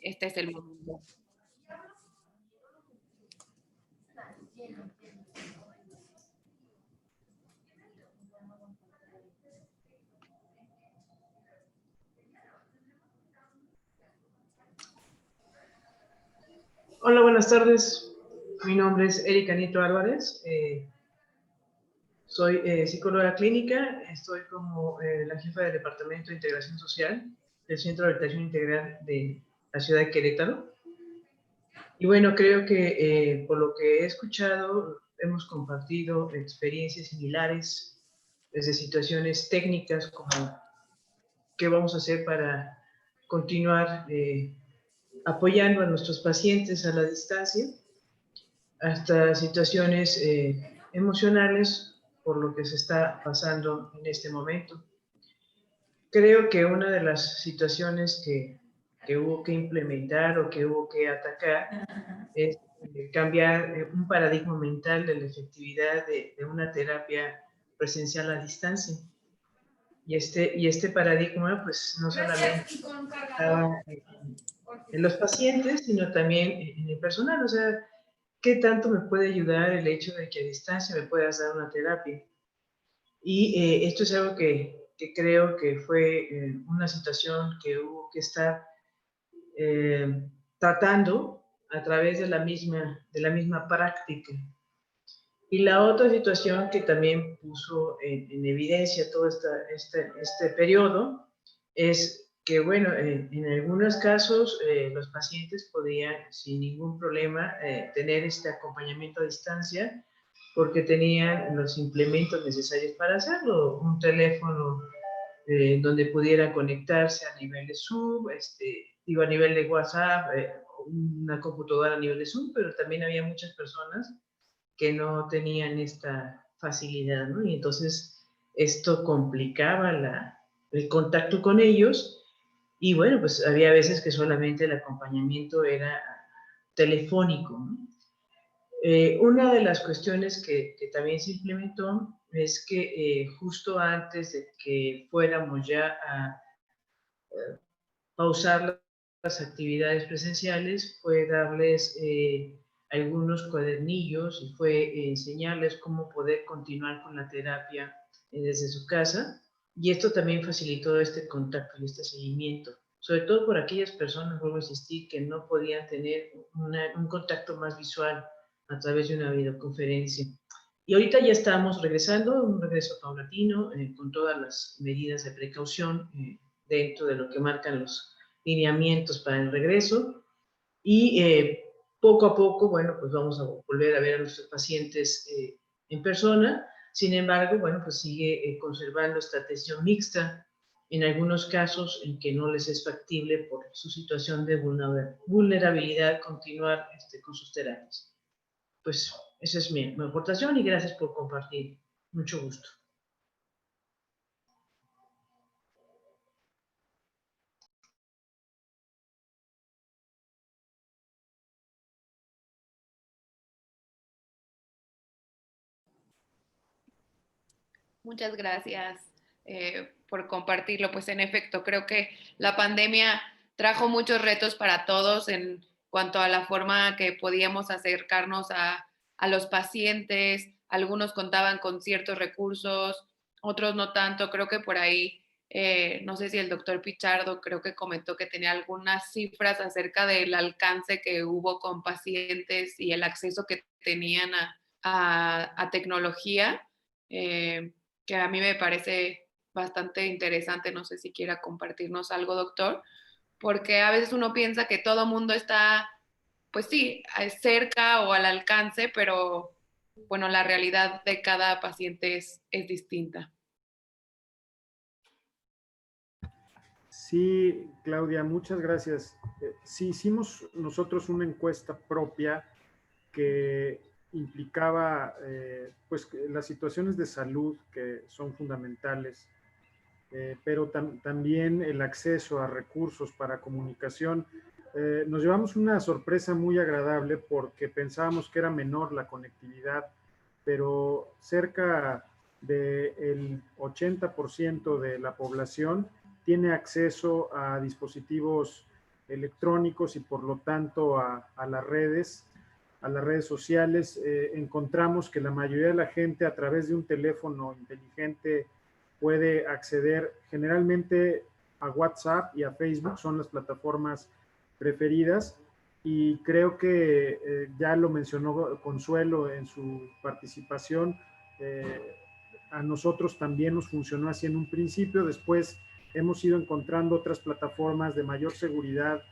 Este es el momento. Hola, buenas tardes. Mi nombre es Erika Nito Álvarez. Soy psicóloga clínica. Estoy como la jefa del Departamento de Integración Social del Centro de Orientación Integral de la ciudad de Querétaro. Y bueno, creo que por lo que he escuchado, hemos compartido experiencias similares, desde situaciones técnicas como qué vamos a hacer para continuar apoyando a nuestros pacientes a la distancia, hasta situaciones emocionales por lo que se está pasando en este momento. Creo que una de las situaciones que hubo que implementar o que hubo que atacar es cambiar un paradigma mental de la efectividad de una terapia presencial a distancia. Y este paradigma, pues, no solamente estaba en los pacientes, sino también en el personal. O sea, ¿qué tanto me puede ayudar el hecho de que a distancia me puedas dar una terapia? Y esto es algo que creo que fue una situación que hubo que estar tratando a través de la misma práctica. Y la otra situación que también puso en evidencia todo este periodo es que, bueno, en algunos casos los pacientes podían sin ningún problema tener este acompañamiento a distancia porque tenían los implementos necesarios para hacerlo, un teléfono donde pudiera conectarse a nivel de Zoom, a nivel de WhatsApp, una computadora a nivel de Zoom, pero también había muchas personas que no tenían esta facilidad, ¿no? Y entonces esto complicaba el contacto con ellos, y bueno, pues había veces que solamente el acompañamiento era telefónico, ¿no? Una de las cuestiones que también se implementó es que justo antes de que fuéramos ya a pausar las actividades presenciales, fue darles algunos cuadernillos y fue enseñarles cómo poder continuar con la terapia desde su casa. Y esto también facilitó este contacto y este seguimiento, sobre todo por aquellas personas, vuelvo a insistir, que no podían tener un contacto más visual a través de una videoconferencia. Y ahorita ya estamos regresando, un regreso paulatino, con todas las medidas de precaución dentro de lo que marcan los lineamientos para el regreso. Y poco a poco, bueno, pues vamos a volver a ver a nuestros pacientes en persona. Sin embargo, bueno, pues sigue conservando esta atención mixta en algunos casos en que no les es factible por su situación de vulnerabilidad continuar con sus terapias. Pues esa es mi aportación y gracias por compartir. Mucho gusto. Muchas gracias por compartirlo. Pues en efecto, creo que la pandemia trajo muchos retos para todos en cuanto a la forma que podíamos acercarnos a los pacientes. Algunos contaban con ciertos recursos, otros no tanto. Creo que por ahí, no sé si el doctor Pichardo creo que comentó que tenía algunas cifras acerca del alcance que hubo con pacientes y el acceso que tenían a tecnología. Que a mí me parece bastante interesante. No sé si quiera compartirnos algo, doctor, porque a veces uno piensa que todo mundo está, pues sí, cerca o al alcance, pero bueno, la realidad de cada paciente es distinta. Sí, Claudia, muchas gracias. Sí, hicimos nosotros una encuesta propia que implicaba pues las situaciones de salud que son fundamentales, pero también el acceso a recursos para comunicación. Nos llevamos una sorpresa muy agradable porque pensábamos que era menor la conectividad, pero cerca del 80% de la población tiene acceso a dispositivos electrónicos y por lo tanto a las redes sociales. Encontramos que la mayoría de la gente a través de un teléfono inteligente puede acceder generalmente a WhatsApp y a Facebook, son las plataformas preferidas, y creo que ya lo mencionó Consuelo en su participación. A nosotros también nos funcionó así en un principio, después hemos ido encontrando otras plataformas de mayor seguridad,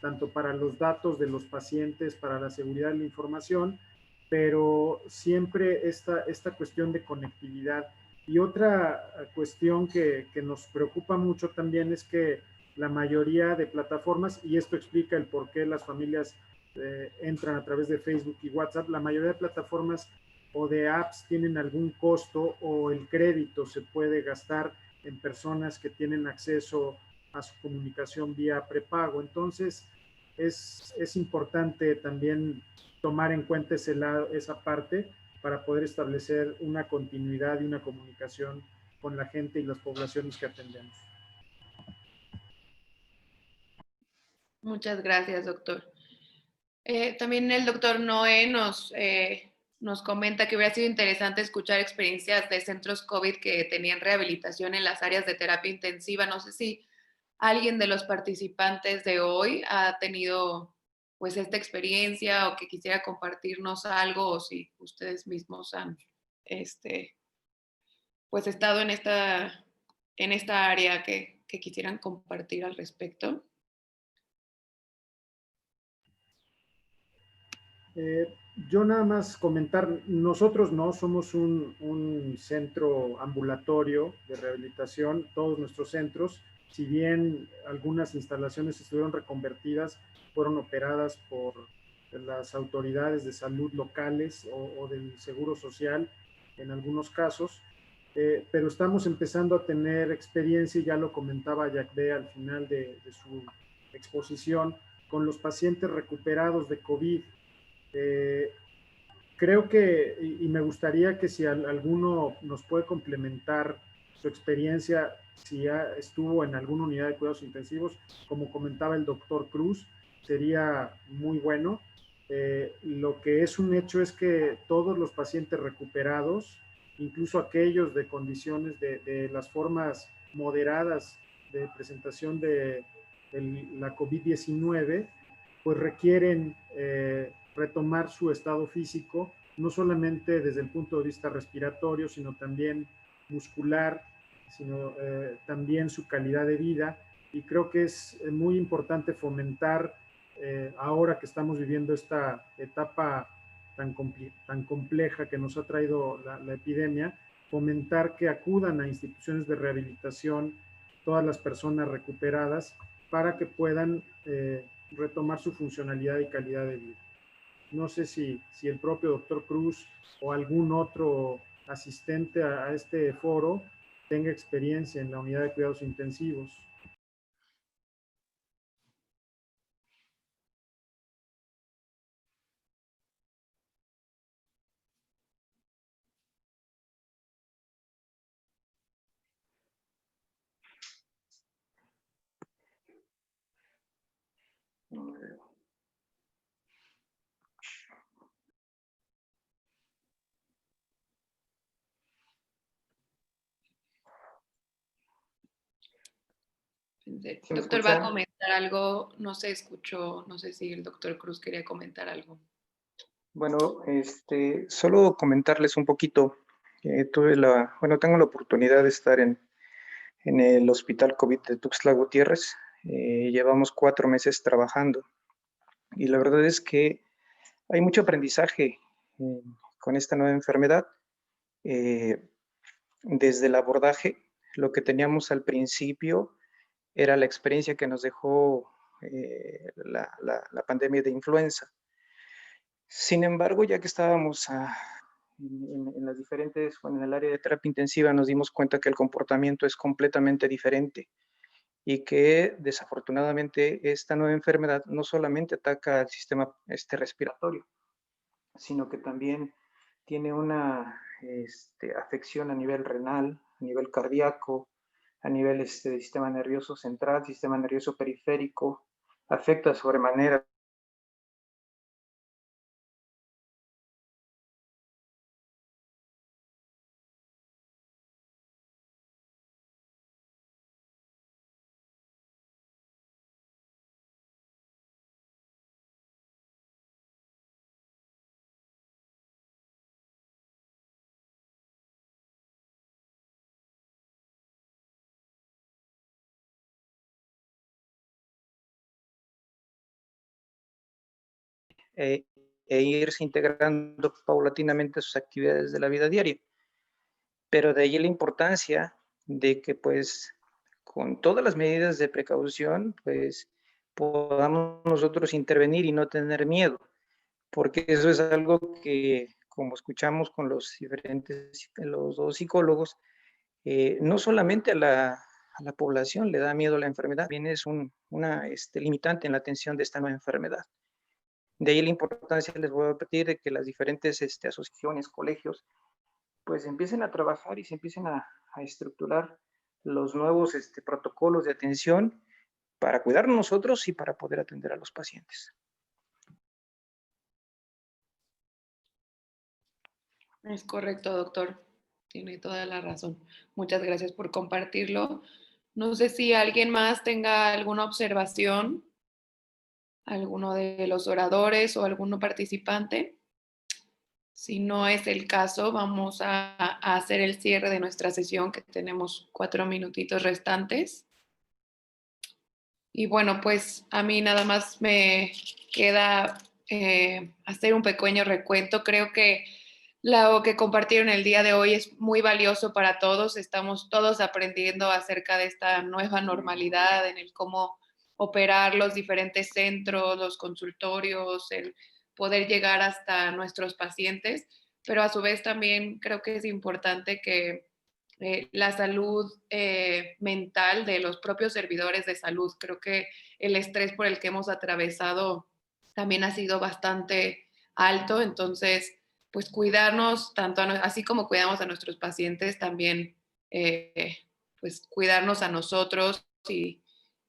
tanto para los datos de los pacientes, para la seguridad de la información, pero siempre esta cuestión de conectividad. Y otra cuestión que nos preocupa mucho también es que la mayoría de plataformas, y esto explica el por qué las familias entran a través de Facebook y WhatsApp, la mayoría de plataformas o de apps tienen algún costo o el crédito se puede gastar en personas que tienen acceso a su comunicación vía prepago. Entonces, es importante también tomar en cuenta esa parte para poder establecer una continuidad y una comunicación con la gente y las poblaciones que atendemos. Muchas gracias, doctor. También el doctor Noé nos comenta que hubiera sido interesante escuchar experiencias de centros COVID que tenían rehabilitación en las áreas de terapia intensiva. No sé si alguien de los participantes de hoy ha tenido pues esta experiencia o que quisiera compartirnos algo, o si ustedes mismos han pues estado en esta área que quisieran compartir al respecto. Yo nada más comentar, nosotros no somos un centro ambulatorio de rehabilitación, todos nuestros centros, si bien algunas instalaciones estuvieron reconvertidas, fueron operadas por las autoridades de salud locales o del Seguro Social en algunos casos, pero estamos empezando a tener experiencia, y ya lo comentaba Jacque al final de su exposición, con los pacientes recuperados de COVID. Creo que, y me gustaría que si alguno nos puede complementar su experiencia, si ya estuvo en alguna unidad de cuidados intensivos, como comentaba el doctor Cruz, sería muy bueno. Lo que es un hecho es que todos los pacientes recuperados, incluso aquellos de condiciones de las formas moderadas de presentación de la COVID-19, pues requieren retomar su estado físico no solamente desde el punto de vista respiratorio, sino también muscular, sino también su calidad de vida. Y creo que es muy importante fomentar, ahora que estamos viviendo esta etapa tan compleja que nos ha traído la epidemia, fomentar que acudan a instituciones de rehabilitación todas las personas recuperadas para que puedan retomar su funcionalidad y calidad de vida. No sé si el propio doctor Cruz o algún otro asistente a este foro tenga experiencia en la unidad de cuidados intensivos. El ¿Sí me doctor va a escuchan? comentar algo, no se escuchó, no sé si el doctor Cruz quería comentar algo. Bueno, solo comentarles un poquito. Tengo la oportunidad de estar en el Hospital COVID de Tuxtla Gutiérrez. Llevamos 4 meses trabajando y la verdad es que hay mucho aprendizaje con esta nueva enfermedad. Desde el abordaje, lo que teníamos al principio era la experiencia que nos dejó la pandemia de influenza. Sin embargo, ya que estábamos en las diferentes, en el área de terapia intensiva, nos dimos cuenta que el comportamiento es completamente diferente y que desafortunadamente esta nueva enfermedad no solamente ataca al sistema respiratorio, sino que también tiene una afección a nivel renal, a nivel cardíaco, a nivel del sistema nervioso central, sistema nervioso periférico, afecta sobremanera e irse integrando paulatinamente a sus actividades de la vida diaria. Pero de ahí la importancia de que, pues, con todas las medidas de precaución, pues, podamos nosotros intervenir y no tener miedo, porque eso es algo que, como escuchamos con los dos psicólogos, no solamente a la población le da miedo la enfermedad, también es una limitante en la atención de esta nueva enfermedad. De ahí la importancia, les voy a repetir, de que las diferentes asociaciones, colegios, pues empiecen a trabajar y se empiecen a estructurar los nuevos protocolos de atención para cuidarnos nosotros y para poder atender a los pacientes. Es correcto, doctor. Tiene toda la razón. Muchas gracias por compartirlo. No sé si alguien más tenga alguna observación, alguno de los oradores o alguno participante. Si no es el caso, vamos a hacer el cierre de nuestra sesión, que tenemos 4 minutitos restantes. Y bueno, pues a mí nada más me queda hacer un pequeño recuento. Creo que lo que compartieron el día de hoy es muy valioso para todos. Estamos todos aprendiendo acerca de esta nueva normalidad, en el cómo operar los diferentes centros, los consultorios, el poder llegar hasta nuestros pacientes, pero a su vez también creo que es importante que la salud mental de los propios servidores de salud. Creo que el estrés por el que hemos atravesado también ha sido bastante alto, entonces pues cuidarnos tanto así como cuidamos a nuestros pacientes, también pues cuidarnos a nosotros y,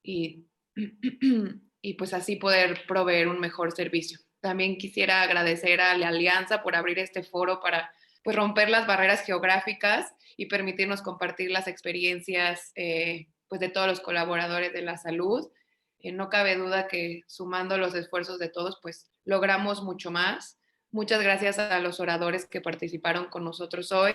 y pues así poder proveer un mejor servicio. También quisiera agradecer a la Alianza por abrir este foro para pues romper las barreras geográficas y permitirnos compartir las experiencias pues de todos los colaboradores de la salud. No cabe duda que sumando los esfuerzos de todos, pues logramos mucho más. Muchas gracias a los oradores que participaron con nosotros hoy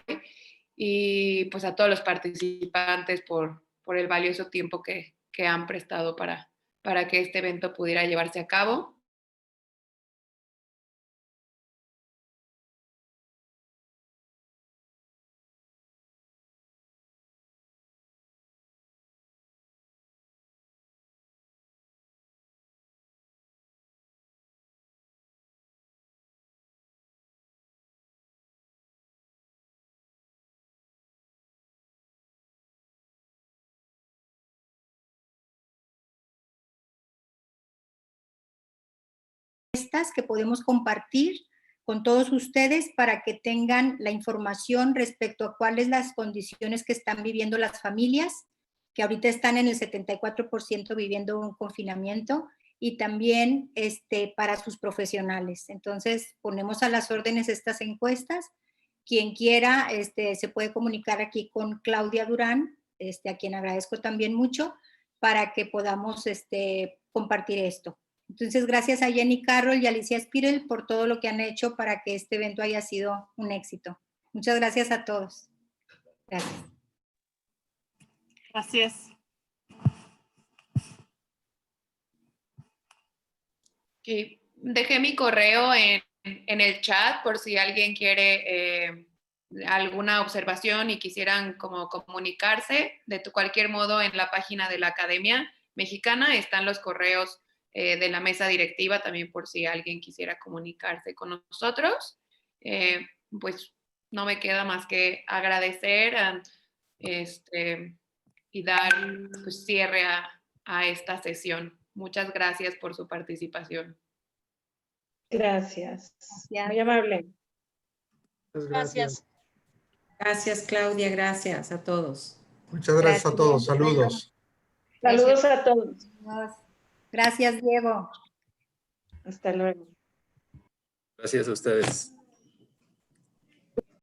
y pues a todos los participantes por el valioso tiempo que han prestado para que este evento pudiera llevarse a cabo. Que podemos compartir con todos ustedes para que tengan la información respecto a cuáles las condiciones que están viviendo las familias, que ahorita están en el 74% viviendo un confinamiento, y también para sus profesionales. Entonces, ponemos a las órdenes estas encuestas. Quien quiera se puede comunicar aquí con Claudia Durán, a quien agradezco también mucho, para que podamos compartir esto. Entonces, gracias a Jenny Carroll y Alicia Spirel por todo lo que han hecho para que este evento haya sido un éxito. Muchas gracias a todos. Gracias. Gracias. Okay. Dejé mi correo en el chat por si alguien quiere alguna observación y quisieran como comunicarse. De cualquier modo, en la página de la Academia Mexicana están los correos de la mesa directiva también por si alguien quisiera comunicarse con nosotros. Pues no me queda más que agradecer y dar pues, cierre a esta sesión. Muchas gracias por su participación. Gracias. Gracias. Muy amable. Gracias. Gracias, Claudia. Gracias a todos. Muchas gracias a todos. Saludos. Saludos a todos. Gracias, Diego. Hasta luego. Gracias a ustedes.